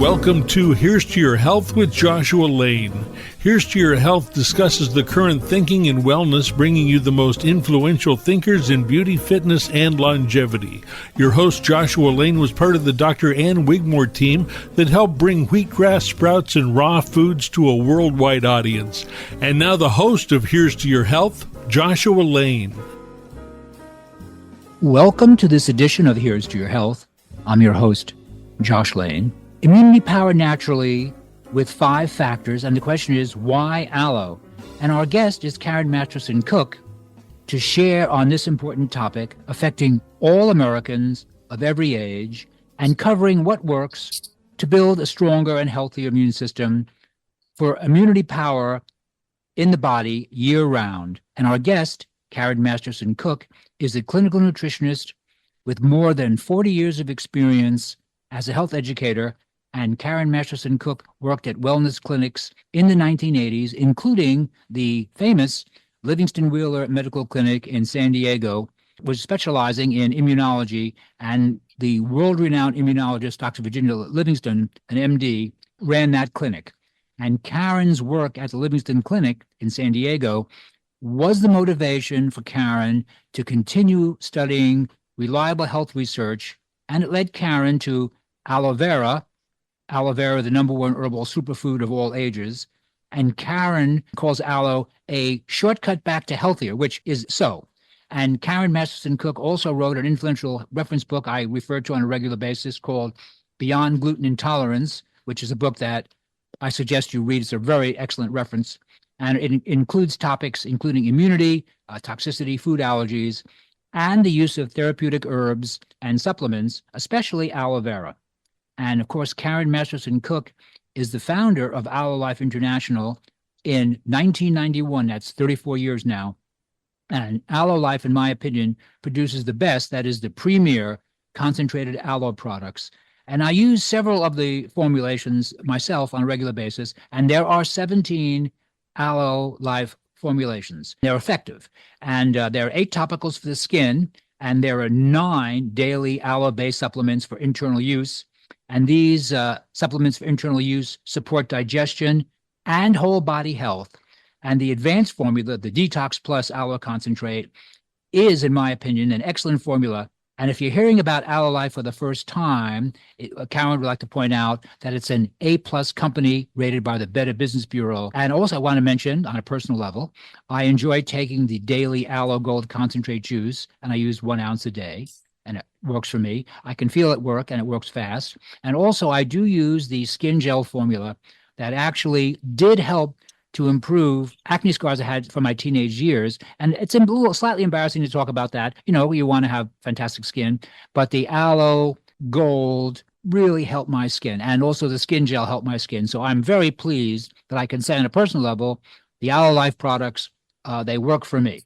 Welcome to Here's to Your Health with Joshua Lane. Here's to Your Health discusses the current thinking in wellness, bringing you the most influential thinkers in beauty, fitness, and longevity. Your host, Joshua Lane, was part of the Dr. Ann Wigmore team that helped bring wheatgrass sprouts and raw foods to a worldwide audience. And now the host of Here's to Your Health, Joshua Lane. Welcome to this edition of Here's to Your Health. I'm your host, Josh Lane. Immunity powered naturally with 5 factors, and the question is, why aloe? And our guest is Karen Masterson Cook to share on this important topic affecting all Americans of every age and covering what works to build a stronger and healthier immune system for immunity power in the body year-round. And our guest, Karen Masterson Cook, is a clinical nutritionist with more than 40 years of experience as a health educator. And Karen Masterson Cook worked at wellness clinics in the 1980s, including the famous Livingston Wheeler Medical Clinic in San Diego, was specializing in immunology. And the world-renowned immunologist, Dr. Virginia Livingston, an MD, ran that clinic. And Karen's work at the Livingston Clinic in San Diego was the motivation for Karen to continue studying reliable health research. And it led Karen to Aloe Vera, the number 1 herbal superfood of all ages. And Karen calls aloe a shortcut back to healthier, which is so. And Karen Masterson Cook also wrote an influential reference book I refer to on a regular basis called Beyond Gluten Intolerance, which is a book that I suggest you read. It's a very excellent reference. And it includes topics including immunity, toxicity, food allergies, and the use of therapeutic herbs and supplements, especially aloe vera. And of course, Karen Masterson Cook is the founder of Aloe Life International in 1991. That's 34 years now. And Aloe Life, in my opinion, produces the best, that is the premier concentrated aloe products. And I use several of the formulations myself on a regular basis. And there are 17 Aloe Life formulations. They're effective. And there are 8 topicals for the skin. And there are 9 daily aloe-based supplements for internal use. And these supplements for internal use support digestion and whole body health. And the advanced formula, the Detox Plus Aloe Concentrate, is, in my opinion, an excellent formula. And if you're hearing about Aloe Life for the first time, Karen would like to point out that it's an A-plus company rated by the Better Business Bureau. And also I want to mention, on a personal level, I enjoy taking the daily Aloe Gold Concentrate juice, and I use 1 ounce a day. And it works for me. I can feel it work, and it works fast. And also, I do use the skin gel formula that actually did help to improve acne scars I had from my teenage years. And it's a little slightly embarrassing to talk about that. You know, you want to have fantastic skin, but the Aloe Gold really helped my skin, and also the skin gel helped my skin. So I'm very pleased that I can say on a personal level, the Aloe Life products, they work for me.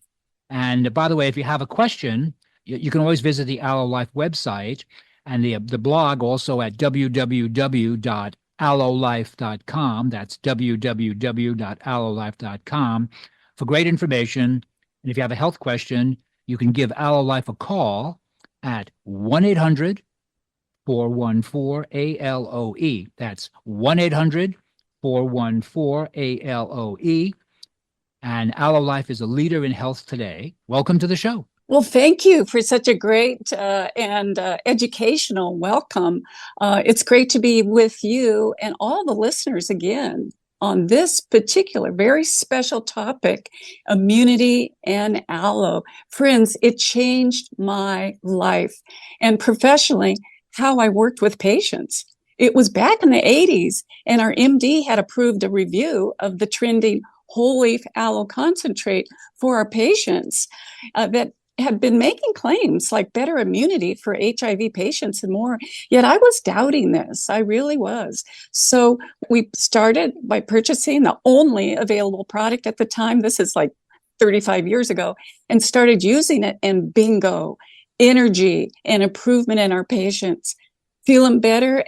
And by the way, if you have a question, you can always visit the Aloe Life website and the blog also at www.aloelife.com. That's www.aloelife.com for great information. And if you have a health question, you can give Aloe Life a call at 1-800-414-ALOE. That's 1-800-414-ALOE. And Aloe Life is a leader in health today. Welcome to the show. Well, thank you for such a great and educational welcome. It's great to be with you and all the listeners again on this particular very special topic, immunity and aloe. Friends, it changed my life, and professionally, how I worked with patients. It was back in the 80s, and our MD had approved a review of the trending whole leaf aloe concentrate for our patients that had been making claims like better immunity for HIV patients and more. Yet I was doubting this. I really was. So we started by purchasing the only available product at the time. This is like 35 years ago, and started using it, and bingo, energy and improvement in our patients, feeling better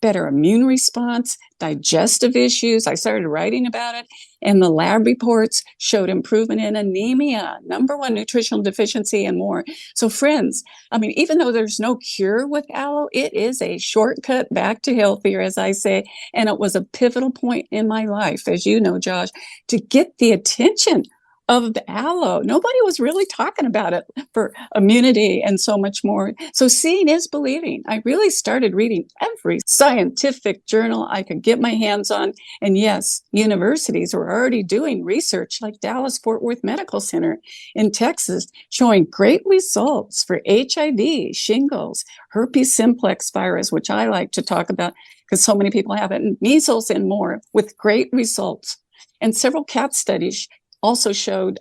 better immune response, digestive issues. I started writing about it, and the lab reports showed improvement in anemia, number one nutritional deficiency, and more. So friends, I mean, even though there's no cure with aloe, it is a shortcut back to healthier, as I say, and it was a pivotal point in my life, as you know, Josh, to get the attention of the aloe. Nobody was really talking about it for immunity and so much more. So seeing is believing. I really started reading every scientific journal I could get my hands on. And yes, universities were already doing research like Dallas Fort Worth Medical Center in Texas, showing great results for HIV, shingles, herpes simplex virus, which I like to talk about because so many people have it, and measles and more, with great results. And several cat studies also showed,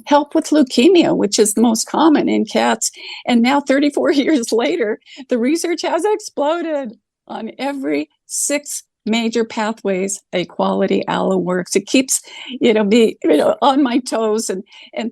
help with leukemia, which is the most common in cats. And now 34 years later, the research has exploded on every 6 major pathways a quality aloe works. It keeps, me, on my toes. And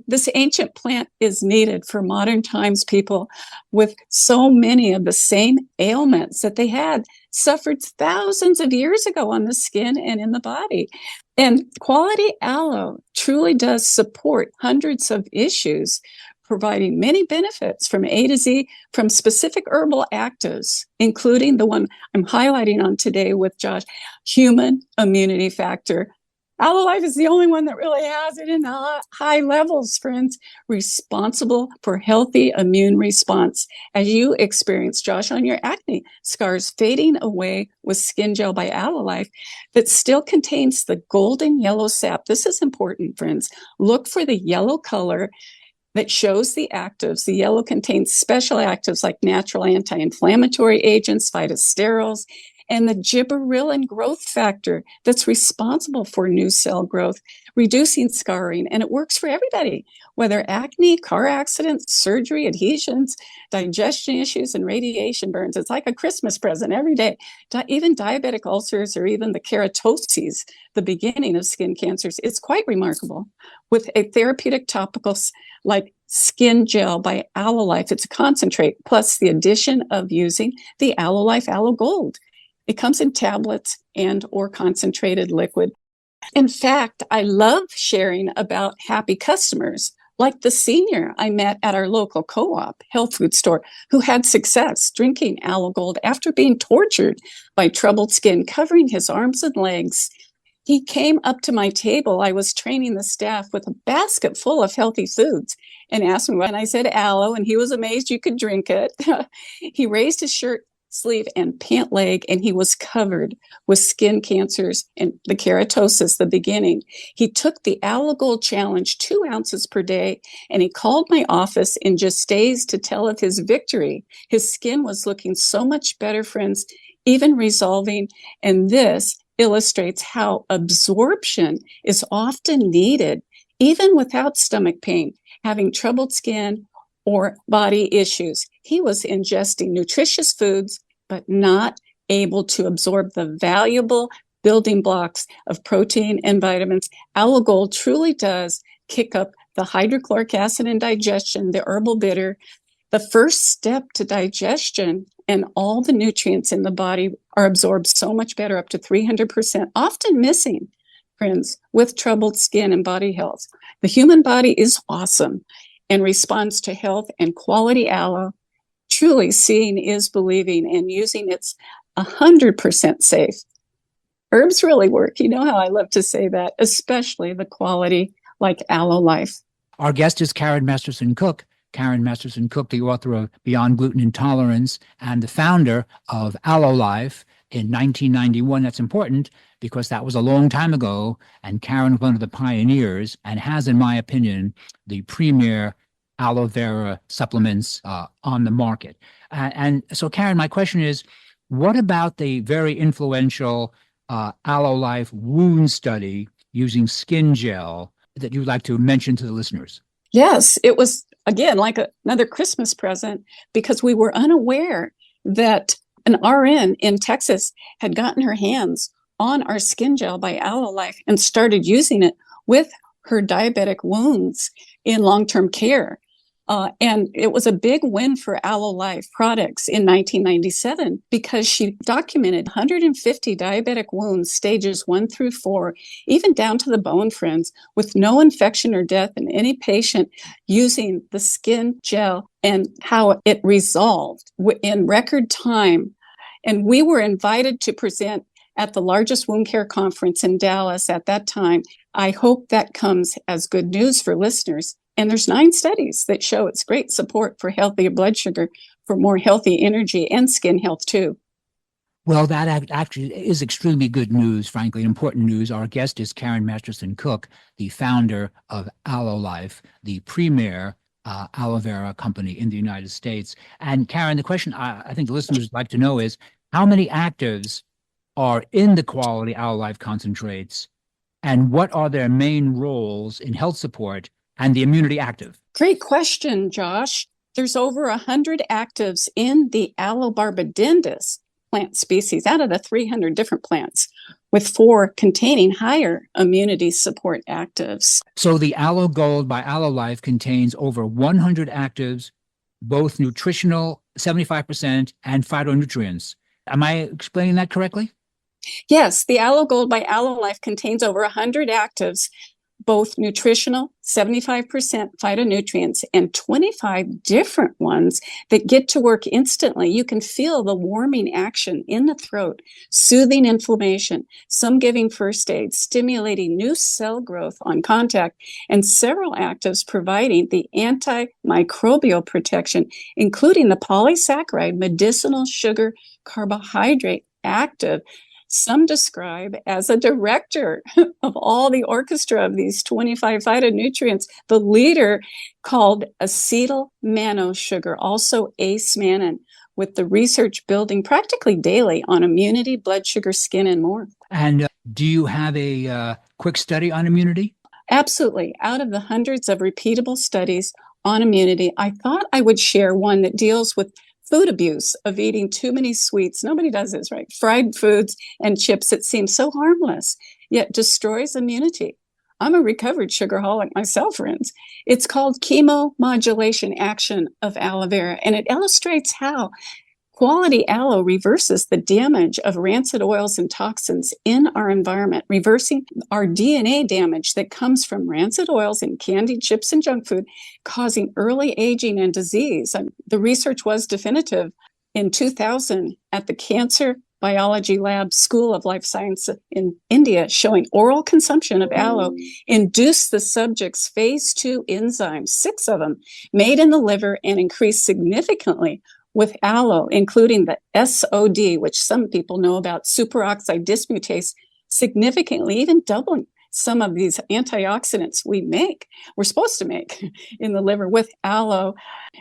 this ancient plant is needed for modern times people with so many of the same ailments that they had suffered thousands of years ago on the skin and in the body. And quality aloe truly does support hundreds of issues, providing many benefits from A to Z from specific herbal actives, including the one I'm highlighting on today with Josh, human immunity factor. Aloe Life is the only one that really has it in high levels, friends, responsible for healthy immune response. As you experience, Josh, on your acne scars fading away with Skin Gel by Aloe Life that still contains the golden yellow sap. This is important, friends. Look for the yellow color that shows the actives. The yellow contains special actives like natural anti-inflammatory agents, phytosterols, and the gibberellin growth factor that's responsible for new cell growth, reducing scarring. And it works for everybody, whether acne, car accidents, surgery, adhesions, digestion issues, and radiation burns. It's like a Christmas present every day. Even diabetic ulcers or even the keratoses, the beginning of skin cancers, it's quite remarkable. With a therapeutic topical like Skin Gel by Aloe Life, it's a concentrate, plus the addition of using the Aloe Life Aloe Gold. It comes in tablets and or concentrated liquid. In fact, I love sharing about happy customers, like the senior I met at our local co-op health food store who had success drinking Aloe Gold after being tortured by troubled skin, covering his arms and legs. He came up to my table. I was training the staff with a basket full of healthy foods and asked me, and I said aloe, and he was amazed you could drink it. He raised his shirt sleeve and pant leg, and he was covered with skin cancers and the keratosis, the beginning. He took the Aloe Gold Challenge 2 ounces per day, and he called my office in just days to tell of his victory. His skin was looking so much better, friends, even resolving. And this illustrates how absorption is often needed, even without stomach pain, having troubled skin, or body issues. He was ingesting nutritious foods, but not able to absorb the valuable building blocks of protein and vitamins. Aloe Gold truly does kick up the hydrochloric acid in digestion, the herbal bitter, the first step to digestion, and all the nutrients in the body are absorbed so much better, up to 300%, often missing, friends, with troubled skin and body health. The human body is awesome and responds to health and quality aloe. Truly seeing is believing, and using it's 100% safe. Herbs really work. You know how I love to say that, especially the quality like Aloe Life. Our guest is Karen Masterson Cook. Karen Masterson Cook, the author of Beyond Gluten Intolerance and the founder of Aloe Life in 1991. That's important because that was a long time ago, and Karen was one of the pioneers and has, in my opinion, the premier aloe vera supplements on the market. And so, Karen, my question is, what about the very influential Aloe Life wound study using Skin Gel that you'd like to mention to the listeners? Yes, it was, again, like another Christmas present, because we were unaware that an RN in Texas had gotten her hands on our Skin Gel by Aloe Life and started using it with her diabetic wounds in long-term care. And it was a big win for Aloe Life products in 1997 because she documented 150 diabetic wounds, stages 1 through 4, even down to the bone, friends, with no infection or death in any patient using the skin gel, and how it resolved in record time. And we were invited to present at the largest wound care conference in Dallas at that time. I hope that comes as good news for listeners. And there's 9 studies that show it's great support for healthier blood sugar, for more healthy energy and skin health too. Well, that actually is extremely good news, frankly, important news. Our guest is Karen Masterson Cook, the founder of Aloe Life, the premier aloe vera company in the United States. And Karen, the question I think the listeners would like to know is, how many actives are in the quality Aloe Life concentrates, and what are their main roles in health support and the immunity active? Great question, Josh. There's over 100 actives in the Aloe barbadendis plant species out of the 300 different plants, with 4 containing higher immunity support actives. So the Aloe Gold by Aloe Life contains over 100 actives, both nutritional, 75%, and phytonutrients. Am I explaining that correctly? Yes, the Aloe Gold by Aloe Life contains over 100 actives, both nutritional, 75% phytonutrients, and 25 different ones that get to work instantly. You can feel the warming action in the throat, soothing inflammation, some giving first aid, stimulating new cell growth on contact, and several actives providing the antimicrobial protection, including the polysaccharide medicinal sugar carbohydrate active. Some describe as a director of all the orchestra of these 25 phytonutrients, the leader called acetyl mannose, also ACE-mannan, with the research building practically daily on immunity, blood sugar, skin, and more. And do you have a quick study on immunity? Absolutely. Out of the hundreds of repeatable studies on immunity, I thought I would share one that deals with food abuse of eating too many sweets. Nobody does this, right? Fried foods and chips that seem so harmless, yet destroys immunity. I'm a recovered sugarholic myself, friends. It's called chemomodulation action of aloe vera, and it illustrates how quality aloe reverses the damage of rancid oils and toxins in our environment, reversing our DNA damage that comes from rancid oils in candied chips and junk food, causing early aging and disease. The research was definitive in 2000 at the Cancer Biology Lab School of Life Science in India, showing oral consumption of aloe induced the subject's phase 2 enzymes, 6 of them, made in the liver, and increased significantly with aloe, including the SOD, which some people know about, superoxide dismutase, significantly, even doubling some of these antioxidants we're supposed to make in the liver with aloe,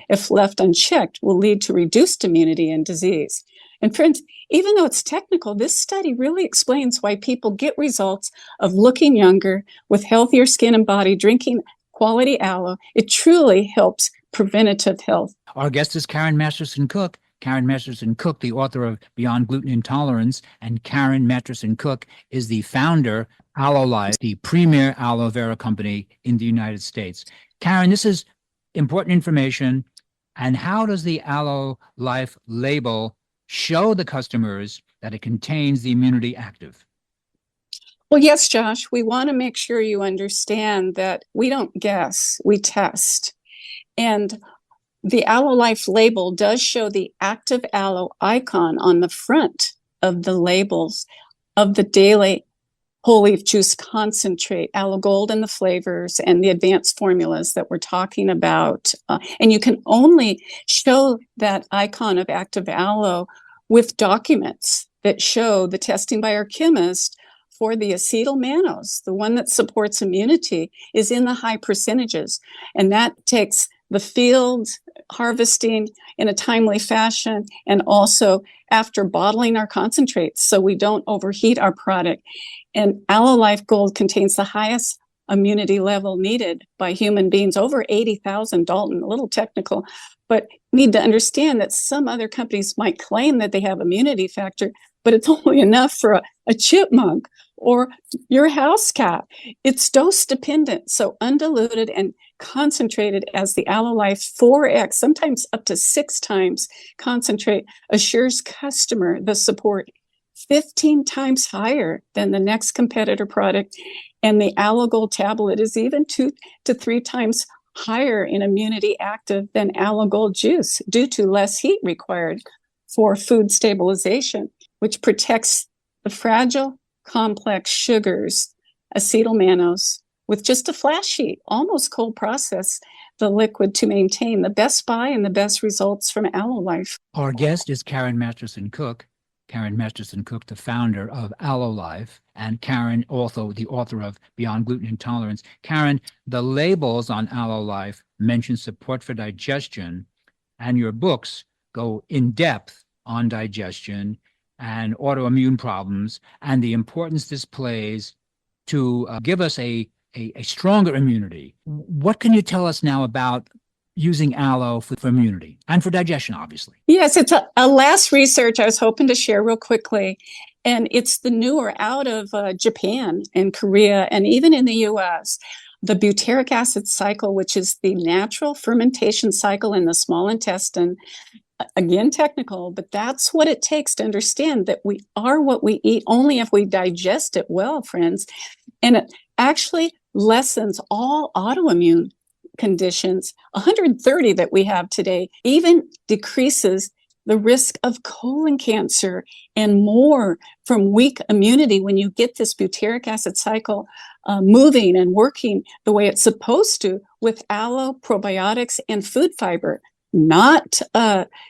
if left unchecked, will lead to reduced immunity and disease. And friends, even though it's technical, this study really explains why people get results of looking younger, with healthier skin and body, drinking quality aloe. It truly helps preventative health. Our guest is Karen Masterson Cook. Karen Masterson Cook, the author of Beyond Gluten Intolerance, and Karen Masterson Cook is the founder, Aloe Life, the premier aloe vera company in the United States. Karen, this is important information. And how does the Aloe Life label show the customers that it contains the immunity active? Well, yes, Josh, we want to make sure you understand that we don't guess, we test. And the Aloe Life label does show the active aloe icon on the front of the labels of the daily whole leaf juice concentrate, Aloe Gold, and the flavors and the advanced formulas that we're talking about. And you can only show that icon of active aloe with documents that show the testing by our chemist for the acetyl mannose, the one that supports immunity, is in the high percentages. And that takes the field harvesting in a timely fashion, and also after bottling our concentrates so we don't overheat our product. And Aloe Life Gold contains the highest immunity level needed by human beings, over 80,000 Dalton, a little technical, but need to understand that some other companies might claim that they have immunity factor, but it's only enough for a chipmunk, or your house cat. It's dose dependent, so undiluted and concentrated as the Aloe Life 4X, sometimes up to 6 times concentrate, assures customer the support 15 times higher than the next competitor product. And the Aloe Gold tablet is even 2 to 3 times higher in immunity active than Aloe Gold juice due to less heat required for food stabilization, which protects the fragile, complex sugars, acetyl mannose, with just a flash sheet, almost cold process the liquid to maintain the best buy and the best results from Aloe Life. Our guest is Karen Masterson Cook. Karen Masterson Cook, the founder of Aloe Life, and Karen, also the author of Beyond Gluten Intolerance. Karen, the labels on Aloe Life mention support for digestion, and your books go in depth on digestion and autoimmune problems and the importance this plays to give us a stronger immunity. What can you tell us now about using aloe for immunity and for digestion, obviously? Yes, it's a last research I was hoping to share real quickly. And it's the newer out of Japan and Korea and even in the US. The butyric acid cycle, which is the natural fermentation cycle in the small intestine. Again, technical, but that's what it takes to understand that we are what we eat only if we digest it well, friends. And it actually lessens all autoimmune conditions, 130 that we have today, even decreases the risk of colon cancer and more from weak immunity when you get this butyric acid cycle moving and working the way it's supposed to with aloe, probiotics, and food fiber, not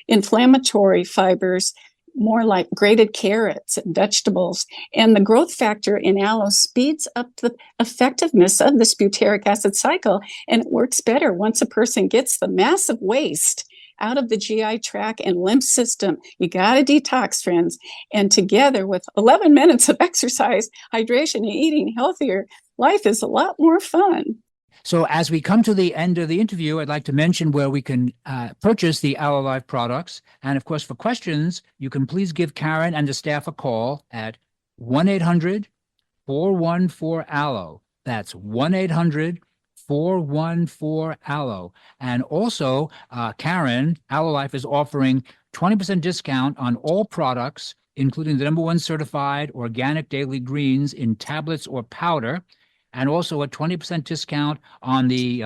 inflammatory fibers, more like grated carrots and vegetables. And the growth factor in aloe speeds up the effectiveness of this butyric acid cycle, and it works better once a person gets the massive waste out of the GI tract and lymph system. You got to detox, friends. And together with 11 minutes of exercise, hydration, and eating healthier, life is a lot more fun. So as we come to the end of the interview, I'd like to mention where we can purchase the Aloe Life products. And of course, for questions, you can please give Karen and the staff a call at 1-800-414-ALOE. That's 1-800-414-ALOE. And also, Karen, Aloe Life is offering 20% discount on all products, including the #1 certified organic daily greens in tablets or powder, and also a 20% discount on the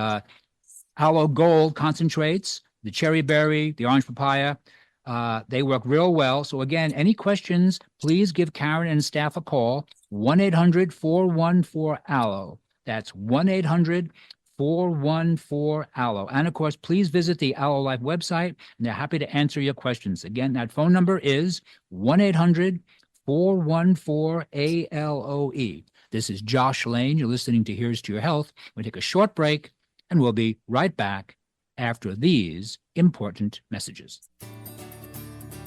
Aloe Gold concentrates, the cherry berry, the orange papaya. They work real well. So again, any questions, please give Karen and staff a call, 1-800-414-ALOE. That's 1-800-414-ALOE. And of course, please visit the Aloe Life website, and they're happy to answer your questions. Again, that phone number is 1-800-414-ALOE. This is Josh Lane. You're listening to Here's to Your Health. We'll take a short break, and we'll be right back after these important messages.